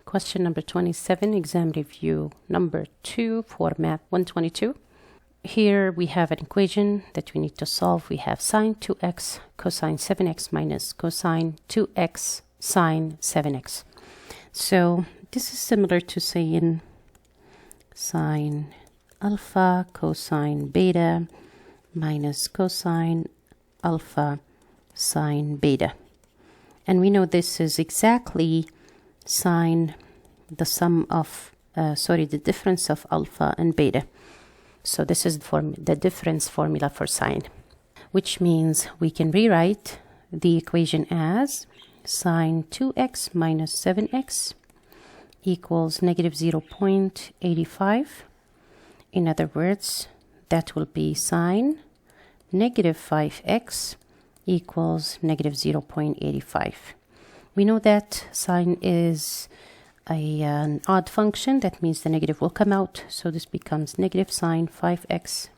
Question number 27, exam review number 2 for math 122. Here we have an equation that we need to solve. We have sine 2x cosine 7x minus cosine 2x sine 7x. So this is similar to saying sine alpha cosine beta minus cosine alpha sine beta. And we know this is exactly sine the sum of, the difference of alpha and beta. So this is the difference formula for sine, which means we can rewrite the equation as sine 2x minus 7x equals negative 0.85. In other words, that will be sine negative 5x equals negative 0.85. We know that sine is an odd function. That means the negative will come out. So this becomes negative sine 5x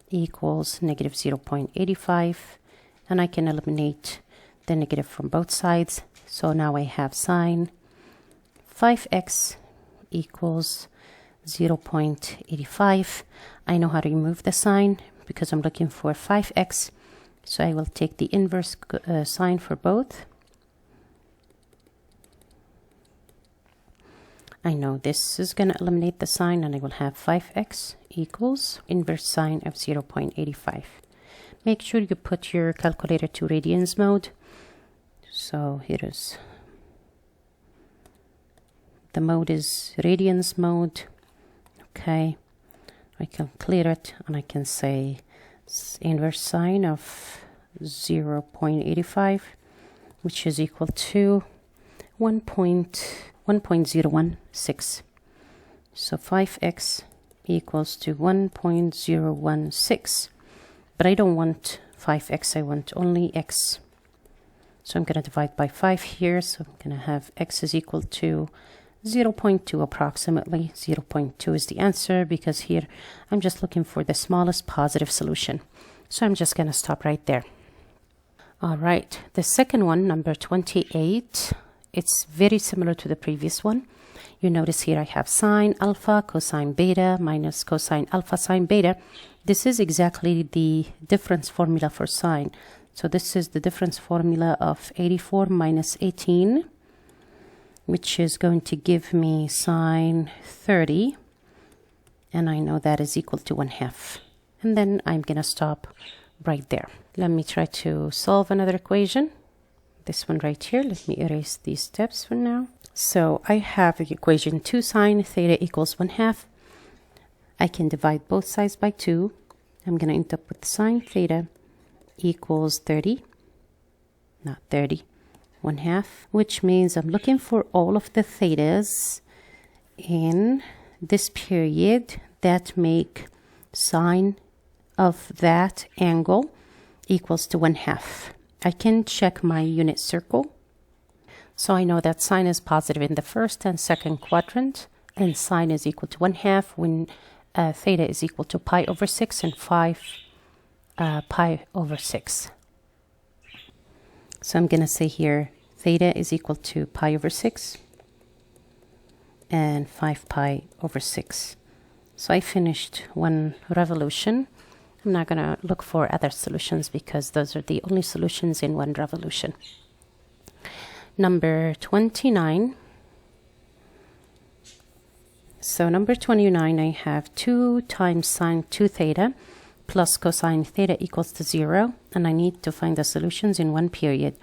equals negative 0.85. And I can eliminate the negative from both sides. So now I have sine 5x equals 0.85. I know how to remove the sign because I'm looking for 5x. So I will take the inverse sign for both. I know this is going to eliminate the sign, and I will have 5x equals inverse sine of 0.85. Make sure you put your calculator to radians mode. So here is the mode is radians mode. Okay, I can clear it and I can say inverse sine of 0.85, which is equal to 1.016. So 5x equals to 1.016. But I don't want 5x, I want only x. So I'm going to divide by 5 here. So I'm going to have x is equal to 0.2 approximately. 0.2 is the answer because here I'm just looking for the smallest positive solution. So I'm just going to stop right there. All right, the second one, number 28, it's very similar to the previous one. You notice here I have sine alpha cosine beta minus cosine alpha sine beta. This is exactly the difference formula for sine. So this is the difference formula of 84 minus 18, which is going to give me sine 30. And I know that is equal to 1/2. And then I'm going to stop right there. Let me try to solve another equation. This one right here. Let me erase these steps for now. So I have the equation 2 sine theta equals 1/2. I can divide both sides by 2. I'm going to end up with sine theta equals 30. Not 30. 1/2. Which means I'm looking for all of the thetas in this period that make sine of that angle equals to 1/2. I can check my unit circle. So I know that sine is positive in the first and second quadrant, and sine is equal to 1/2 when theta is equal to pi over 6 and 5 pi over 6. So I'm going to say here theta is equal to pi over 6 and 5 pi over 6. So I finished one revolution. I'm not going to look for other solutions because those are the only solutions in one revolution. Number 29. So number 29, I have 2 times sine 2 theta plus cosine theta equals to 0. And I need to find the solutions in one period.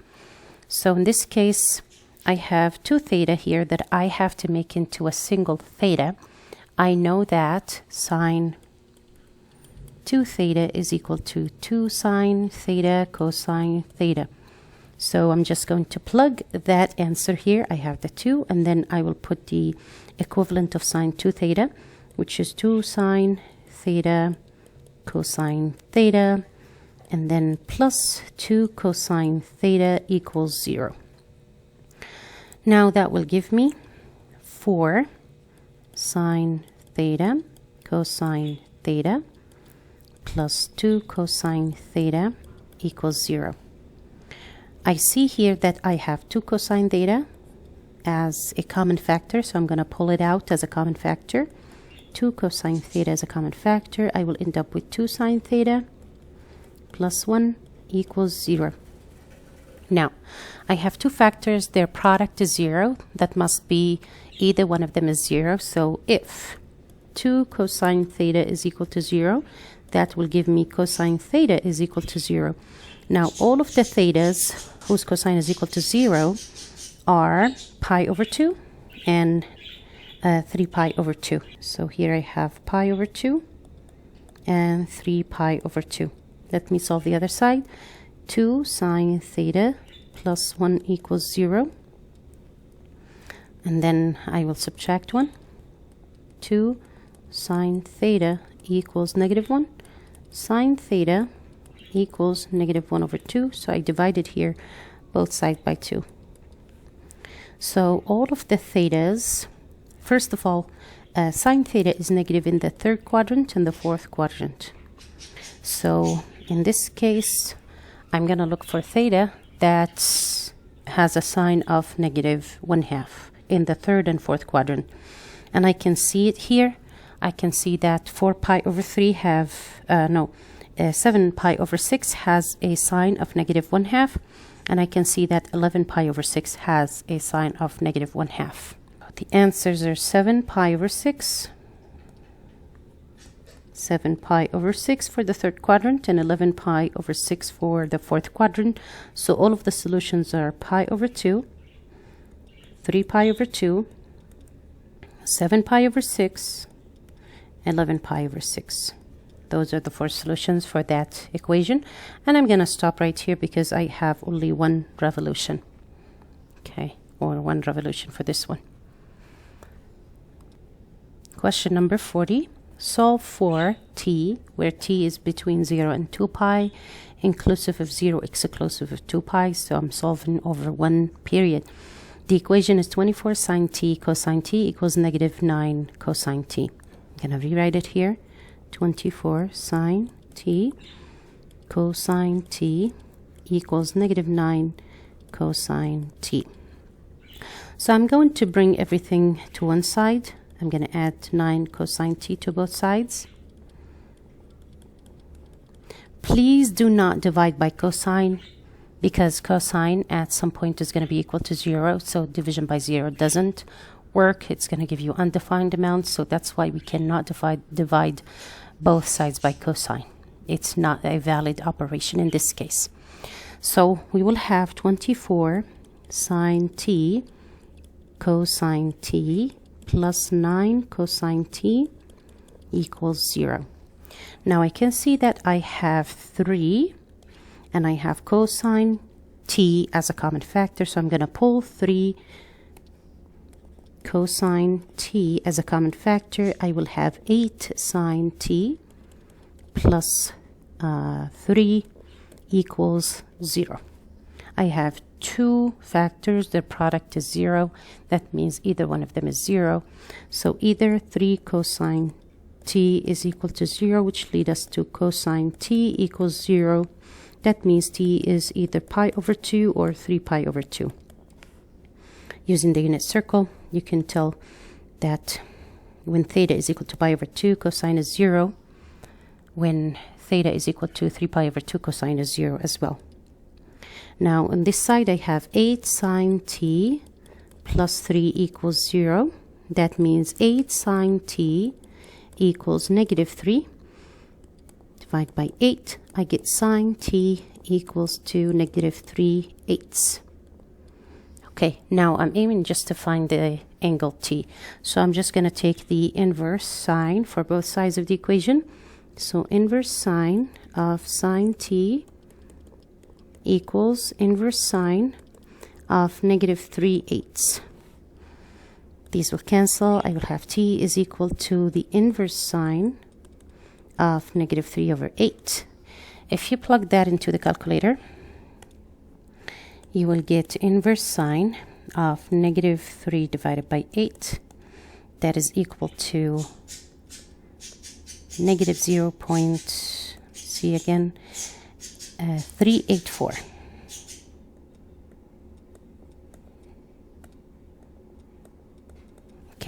So in this case, I have 2 theta here that I have to make into a single theta. I know that sine 2 theta is equal to 2 sine theta cosine theta. So I'm just going to plug that answer here. I have the 2, and then I will put the equivalent of sine 2 theta, which is 2 sine theta cosine theta, and then plus 2 cosine theta equals 0. Now that will give me 4 sine theta cosine theta plus 2 cosine theta equals 0. I see here that I have 2 cosine theta as a common factor, so I'm going to pull it out as a common factor. 2 cosine theta as a common factor. I will end up with 2 sine theta plus 1 equals 0. Now, I have two factors. Their product is 0. That must be either one of them is 0. So if 2 cosine theta is equal to 0, that will give me cosine theta is equal to 0. Now, all of the thetas whose cosine is equal to 0 are pi over 2 and 3 pi over 2. So here I have pi over 2 and 3 pi over 2. Let me solve the other side. 2 sine theta plus 1 equals 0. And then I will subtract 1. 2 sine theta equals negative 1. Sine theta equals negative 1 over 2. So I divided here both sides by 2. So all of the thetas, first of all, sine theta is negative in the third quadrant and the fourth quadrant. So in this case, I'm going to look for theta that has a sign of negative 1/2 in the third and fourth quadrant. And I can see it here. I can see that 4 pi over 3 have, 7 pi over 6 has a sign of negative 1/2. And I can see that 11 pi over 6 has a sign of negative 1/2. The answers are 7 pi over 6, 7 pi over 6 for the third quadrant, and 11 pi over 6 for the fourth quadrant. So all of the solutions are pi over 2, 3 pi over 2, 7 pi over 6, 11 pi over 6. Those are the 4 solutions for that equation. And I'm going to stop right here because I have only one revolution. Okay, or one revolution for this one. Question number 40. Solve for t, where t is between 0 and 2 pi, inclusive of 0, exclusive of 2 pi. So I'm solving over one period. The equation is 24 sine t cosine t equals negative 9 cosine t. I'm going to rewrite it here. 24 sine t cosine t equals negative 9 cosine t. So I'm going to bring everything to one side. I'm going to add 9 cosine t to both sides. Please do not divide by cosine, because cosine at some point is going to be equal to 0. So division by 0 doesn't work. It's going to give you undefined amounts. So that's why we cannot divide both sides by cosine. It's not a valid operation in this case. So we will have 24 sine t cosine t plus 9 cosine t equals 0. Now I can see that I have 3 and I have cosine t as a common factor. So I'm going to pull 3 cosine t as a common factor. I will have 8 sine t plus 3 equals 0. I have two factors. Their product is 0. That means either one of them is 0. So either 3 cosine t is equal to 0, which leads us to cosine t equals 0. That means t is either pi over 2 or 3 pi over 2. Using the unit circle, you can tell that when theta is equal to pi over 2, cosine is 0. When theta is equal to 3 pi over 2, cosine is 0 as well. Now on this side I have 8 sine t plus 3 equals 0. That means 8 sine t equals negative 3. Divide by 8, I get sine t equals to negative 3/8. Okay, now I'm aiming just to find the angle t. So I'm just going to take the inverse sine for both sides of the equation. So inverse sine of sine t equals inverse sine of negative 3/8. These will cancel. I will have t is equal to the inverse sine of negative 3/8. If you plug that into the calculator, you will get inverse sine of negative 3 divided by 8. That is equal to negative 0.384.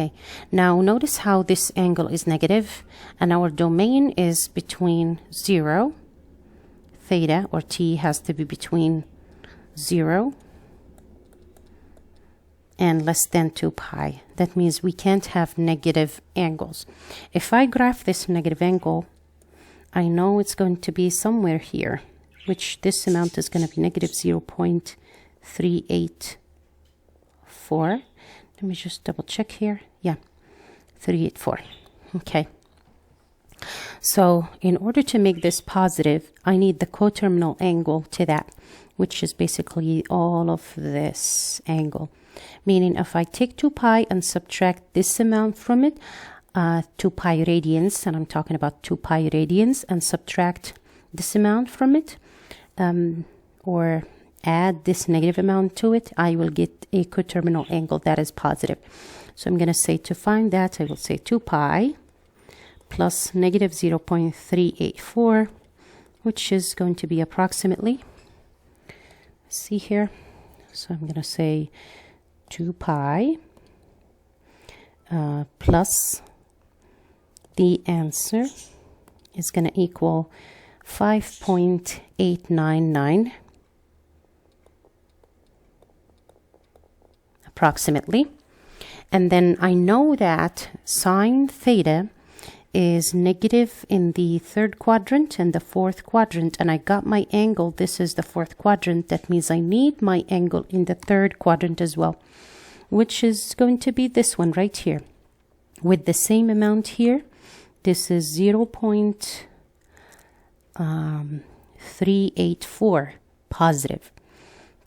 Okay, now notice how this angle is negative, and our domain is between 0, theta, or t has to be between 0 and less than 2 pi. That means we can't have negative angles. If I graph this negative angle, I know it's going to be somewhere here, which this amount is going to be negative 0.384. Let me just double check here. Yeah, 384. Okay. So in order to make this positive, I need the coterminal angle to that, which is basically all of this angle. Meaning if I take 2 pi and subtract this amount from it, 2 pi radians, and I'm talking about 2 pi radians, and subtract this amount from it, or add this negative amount to it, I will get a coterminal angle that is positive. So I'm going to say, to find that, I will say 2 pi plus negative 0.384, which is going to be approximately, see here, so I'm going to say 2 pi plus the answer is going to equal 5.899 approximately. And then I know that sine theta is negative in the third quadrant and the fourth quadrant, and I got my angle. This is the fourth quadrant. That means I need my angle in the third quadrant as well, which is going to be this one right here with the same amount here. This is 0.384 positive.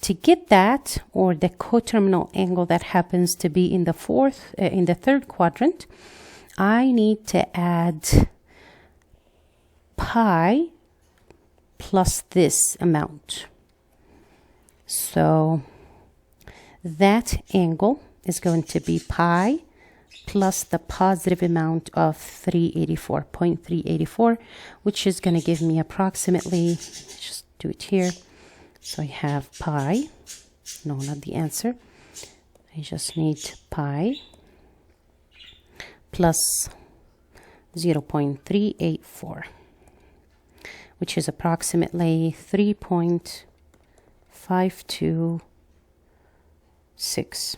To get that, or the coterminal angle that happens to be in the third quadrant, I need to add pi plus this amount. So that angle is going to be pi plus the positive amount of 0.384, which is going to give me approximately, just do it here. So I have pi, no, not the answer. I just need pi plus 0.384, which is approximately 3.526.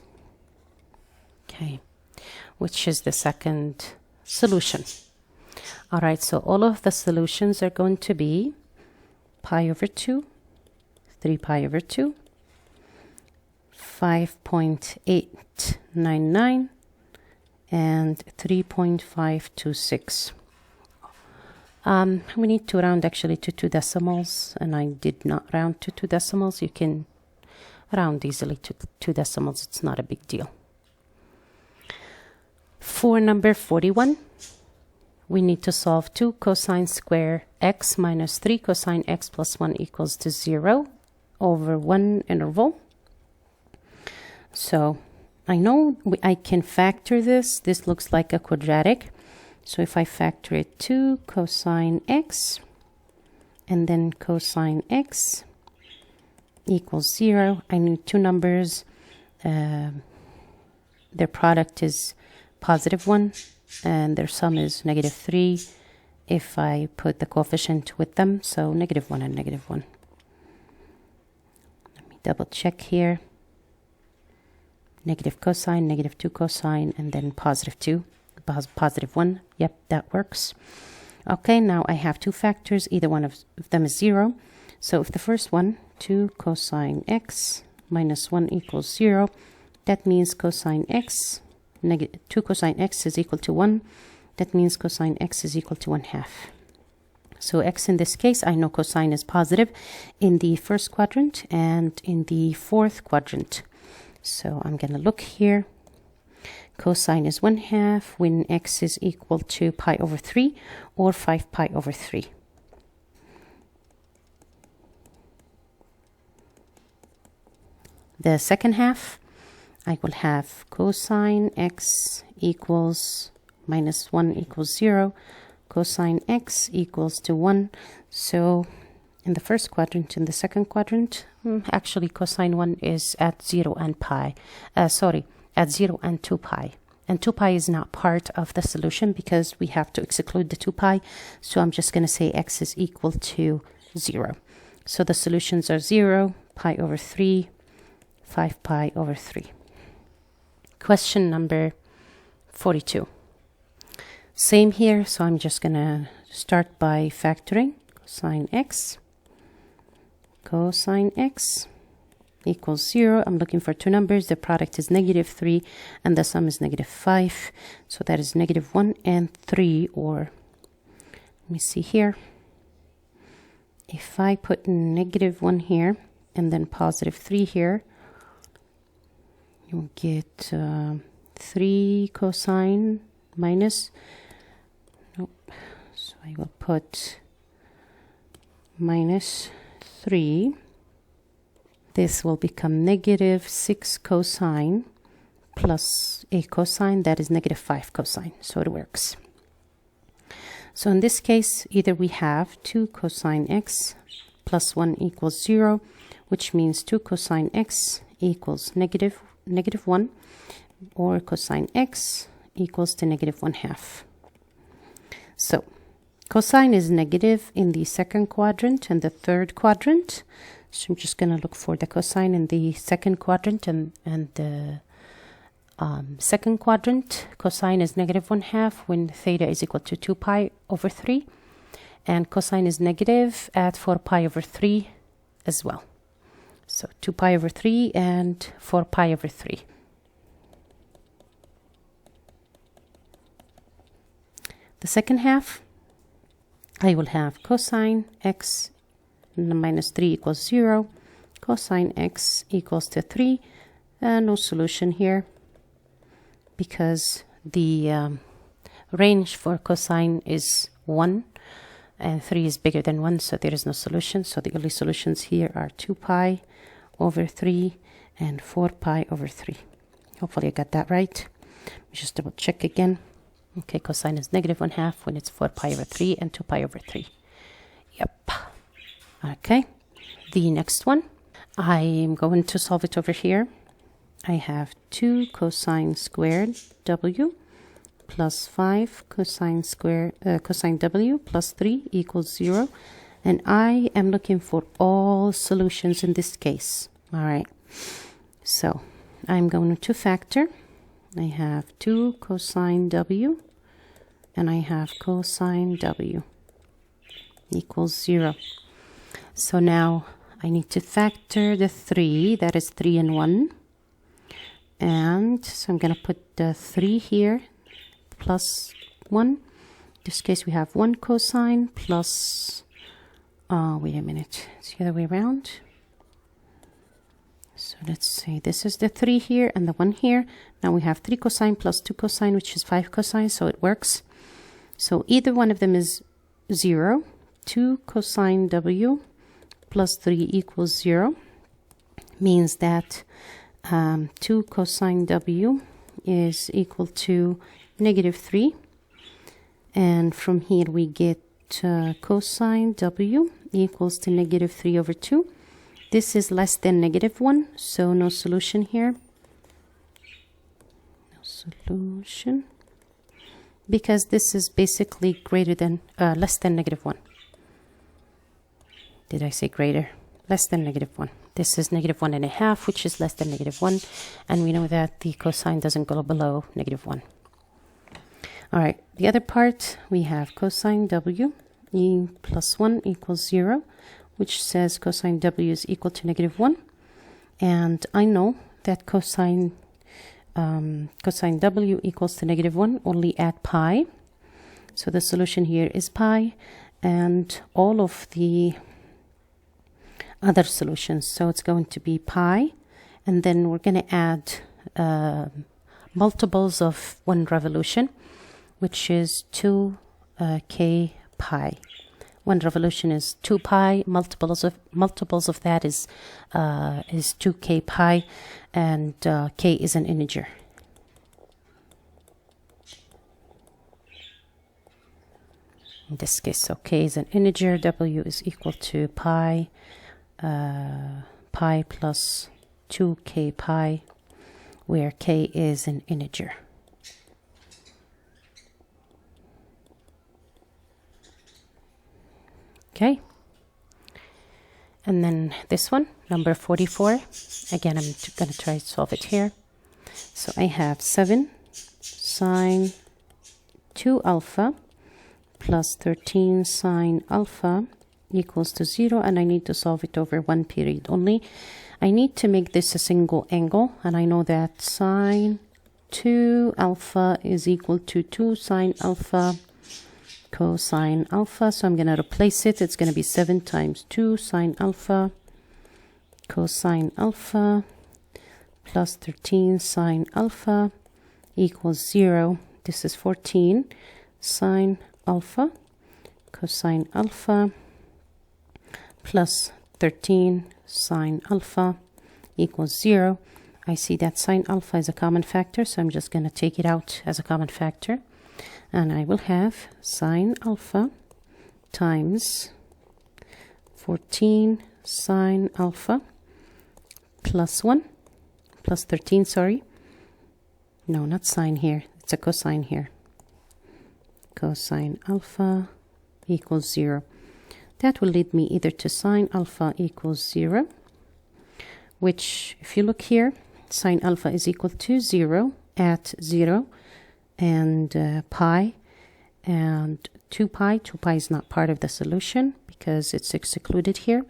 Okay, which is the second solution. All right, so all of the solutions are going to be pi over 2, 3 pi over 2, 5.899, and 3.526. We need to round actually to 2 decimals, and I did not round to 2 decimals. You can round easily to 2 decimals. It's not a big deal. For number 41, we need to solve 2 cosine square x minus 3 cosine x plus 1 equals to 0 over 1 interval. So I know I can factor this. This looks like a quadratic. So if I factor it, 2 cosine x and then cosine x equals 0. I need 2 numbers. Their product is positive 1 and their sum is negative 3 if I put the coefficient with them. So negative 1 and negative 1. Let me double check here. Negative cosine, negative 2 cosine, and then positive 2, positive 1. Yep, that works. Okay, now I have 2 factors. Either one of them is 0. So if the first one, 2 cosine x minus 1 equals 0, that means cosine x, 2 cosine x is equal to 1. That means cosine x is equal to 1/2. So x in this case, I know cosine is positive in the first quadrant and in the fourth quadrant. So I'm going to look here. Cosine is 1/2 when x is equal to pi over 3 or 5 pi over 3. The second half, I will have cosine x equals minus 1 equals 0. Cosine x equals to 1. So in the first quadrant, in the second quadrant, actually cosine 1 is at 0 and pi. At 0 and 2 pi. And 2 pi is not part of the solution because we have to exclude the 2 pi. So I'm just going to say x is equal to 0. So the solutions are 0, pi over 3, 5 pi over 3. Question number 42. Same here, so I'm just going to start by factoring. Cosine x equals 0. I'm looking for two numbers. The product is -3 and the sum is -5. So that is -1 and 3, or let me see here. If I put -1 here and then +3 here, you'll get 3 cosine minus, nope, so I will put -3. This will become -6 cosine plus a cosine, that is -5 cosine, so it works. So in this case, either we have 2 cosine x plus 1 equals 0, which means 2 cosine x equals -1, or cosine x equals to -1/2. So cosine is negative in the second quadrant and the third quadrant. So I'm just going to look for the cosine in the second quadrant and the second quadrant. Cosine is -1/2 when theta is equal to 2 pi over 3. And cosine is negative at 4 pi over 3 as well. So 2 pi over 3 and 4 pi over 3. The second half, I will have cosine x -3 equals 0, cosine x equals to 3, and no solution here because the range for cosine is 1 and 3 is bigger than 1, so there is no solution. So the only solutions here are 2 pi over 3 and 4 pi over 3. Hopefully I got that right. Let me just double check again. Okay, cosine is -1/2 when it's 4 pi over 3 and 2 pi over 3. Yep. Okay, the next one, I'm going to solve it over here. I have 2 cosine squared w plus 5 cosine w plus 3 equals 0. And I am looking for all solutions in this case. All right, so I'm going to factor. I have 2 cosine w and I have cosine w equals 0. So now I need to factor the 3, that is 3 and 1. And so I'm going to put the 3 here plus 1. In this case we have 1 cosine plus, wait a minute, it's the other way around. So let's say this is the 3 here and the 1 here. Now we have 3 cosine plus 2 cosine, which is 5 cosine, so it works. So either one of them is 0. 2 cosine w plus 3 equals 0, means that 2 cosine w is equal to -3. And from here we get cosine w equals to -3 over 2. This is less than -1, so no solution here. No solution. Because this is basically greater than, less than -1. Did I say greater? Less than -1. This is -1.5, which is less than -1. And we know that the cosine doesn't go below -1. All right, the other part, we have cosine w e plus 1 equals 0, which says cosine w is equal to -1. And I know that cosine w equals to -1 only at pi. So the solution here is pi, and all of the other solutions. So it's going to be pi, and then we're going to add multiples of 1 revolution, which is 2k pi. 1 revolution is 2 pi. Multiples of that is 2k pi, and k is an integer. In this case, so k is an integer. W is equal to pi plus 2k pi, where k is an integer. Okay. And then this one, number 44. Again, I'm going to try to solve it here. So I have 7 sine 2 alpha plus 13 sine alpha equals to 0, and I need to solve it over one period only. I need to make this a single angle, and I know that sine 2 alpha is equal to 2 sine alpha cosine alpha. So I'm going to replace it. It's going to be 7 times 2 sine alpha cosine alpha plus 13 sine alpha equals 0. This is 14 sine alpha cosine alpha plus 13 sine alpha equals 0. I see that sine alpha is a common factor, so I'm just going to take it out as a common factor. And I will have sine alpha times 14 sine alpha plus 1 plus 13, sorry. No, not sine here. It's a cosine here. Cosine alpha equals 0. That will lead me either to sine alpha equals 0, which, if you look here, sine alpha is equal to 0 at 0 and pi and 2 pi. 2 pi is not part of the solution because it's excluded here.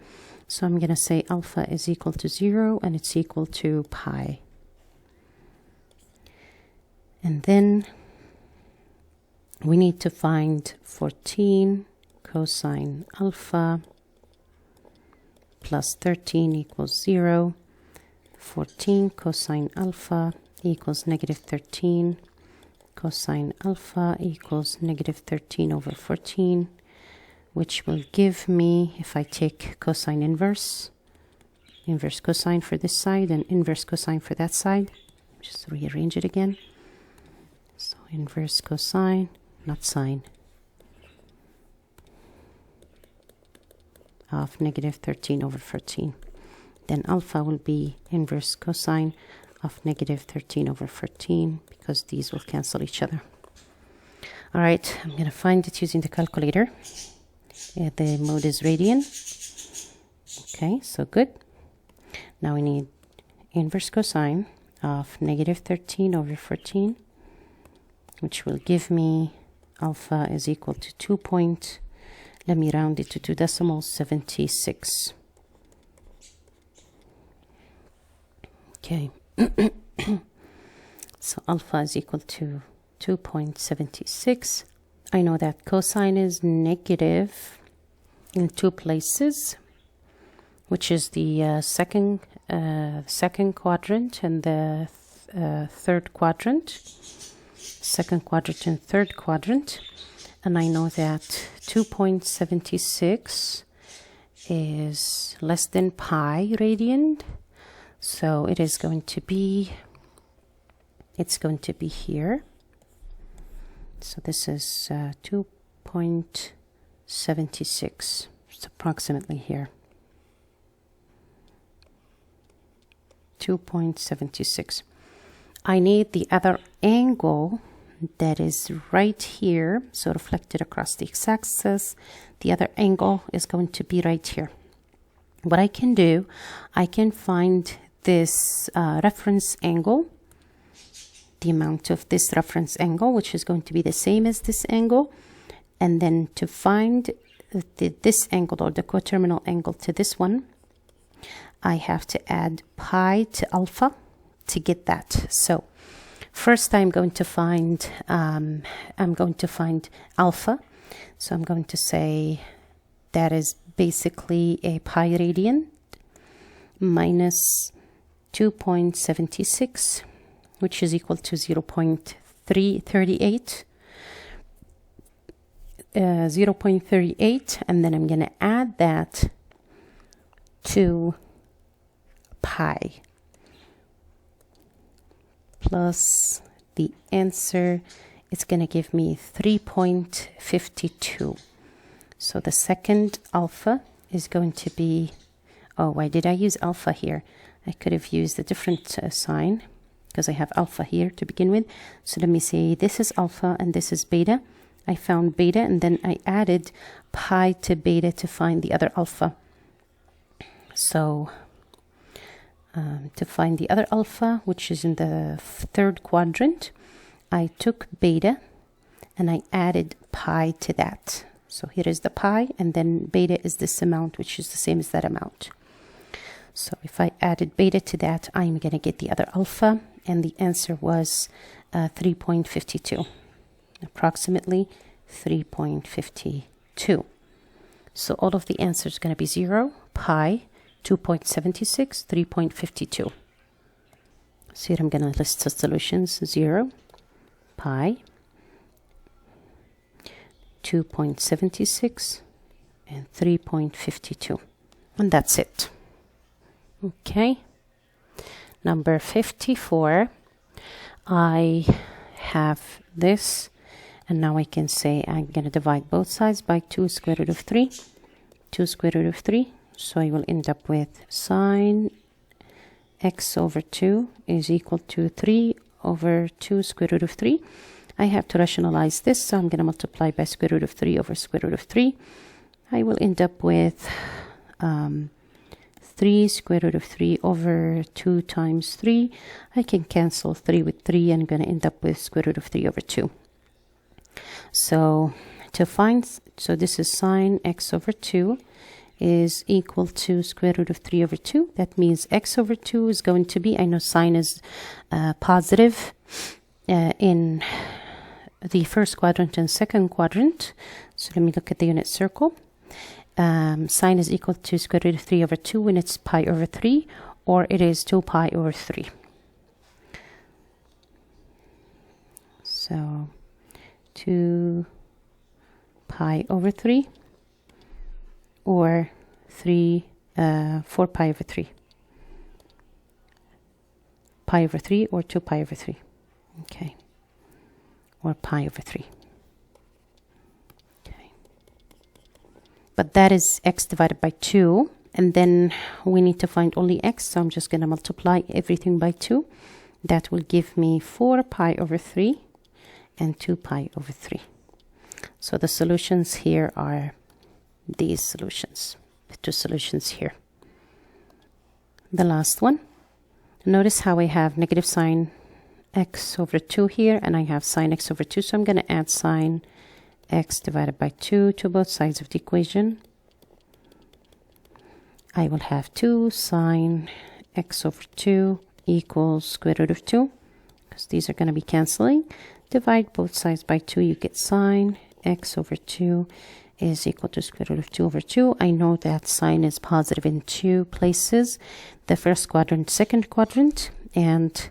So I'm going to say alpha is equal to 0 and it's equal to pi. And then we need to find 14 cosine alpha plus 13 equals 0. 14 cosine alpha equals negative 13. Cosine alpha equals negative 13 over 14, which will give me, if I take cosine inverse cosine for this side and inverse cosine for that side, just rearrange it again. So inverse cosine, not sine, of negative 13 over 14. Then alpha will be inverse cosine of negative 13 over 14 because these will cancel each other. All right, I'm going to find it using the calculator. The mode is radian. Okay, so good. Now we need inverse cosine of negative 13 over 14, which will give me alpha is equal to 2 point, let me round it to 2 decimals, 76. Okay, so alpha is equal to 2.76. I know that cosine is negative in 2 places, which is the second quadrant and the third quadrant. Second quadrant and third quadrant. And I know that 2.76 is less than pi radian. So it is going to be, it's going to be here. So this is 2.76. It's approximately here. 2.76. I need the other angle that is right here, so reflected across the x-axis. The other angle is going to be right here. What I can do, I can find this reference angle, the amount of this reference angle, which is going to be the same as this angle, and then to find this angle or the coterminal angle to this one, I have to add pi to alpha to get that. So first I'm going to find alpha. So I'm going to say that is basically a pi radian minus 2.76, which is equal to 0.338. 0.38, and then I'm going to add that to pi plus the answer. It's going to give me 3.52. So the second alpha is going to be, oh, why did I use alpha here? I could have used a different sign because I have alpha here to begin with. So let me say this is alpha and this is beta. I found beta, and then I added pi to beta to find the other alpha. So to find the other alpha, which is in the third quadrant, I took beta and I added pi to that. So here is the pi, and then beta is this amount, which is the same as that amount. So if I added beta to that, I'm going to get the other alpha, and the answer was 3.52, approximately 3.52. So all of the answers are going to be 0, pi, 2.76, 3.52. So here I'm going to list the solutions: 0, pi, 2.76, and 3.52. And that's it. Okay. Number 54. I have this, and now I can say I'm going to divide both sides by 2 square root of 3. 2 square root of 3. So I will end up with sine x over 2 is equal to 3 over 2 square root of 3. I have to rationalize this, so I'm going to multiply by square root of 3 over square root of 3. I will end up with 3 square root of 3 over 2 times 3. I can cancel 3 with 3, and I'm going to end up with square root of 3 over 2. So this is sine x over 2 is equal to square root of 3 over 2. That means x over 2 is going to be, I know sine is positive in the first quadrant and second quadrant. So let me look at the unit circle. Sine is equal to square root of 3 over 2 when it's pi over 3, or it is 2 pi over 3. So 2 pi over 3, or 4 pi over 3. Pi over 3 or 2 pi over 3. Okay. Or pi over 3. Okay. But that is x divided by 2. And then we need to find only x. So I'm just going to multiply everything by 2. That will give me 4 pi over 3 and 2 pi over 3. So the solutions here are these solutions. The two solutions here. The last one. Notice how I have negative sine x over 2 here, and I have sine x over 2. So I'm going to add sine x divided by 2 to both sides of the equation. I will have 2 sine x over 2 equals square root of 2, because these are going to be canceling. Divide both sides by 2, you get sine x over 2 is equal to square root of 2 over 2. I know that sine is positive in 2 places, the first quadrant, second quadrant, and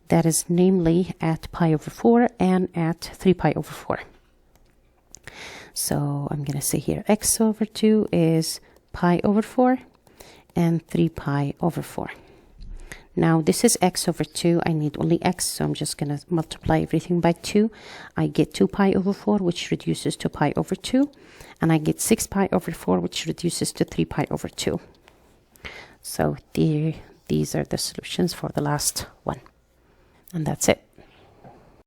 that is namely at pi over 4 and at 3 pi over 4. So I'm going to say here x over 2 is pi over 4 and 3 pi over 4. Now this is x over 2. I need only x, so I'm just going to multiply everything by 2. I get 2 pi over 4, which reduces to pi over 2. And I get 6 pi over 4, which reduces to 3 pi over 2. So these are the solutions for the last one. And that's it.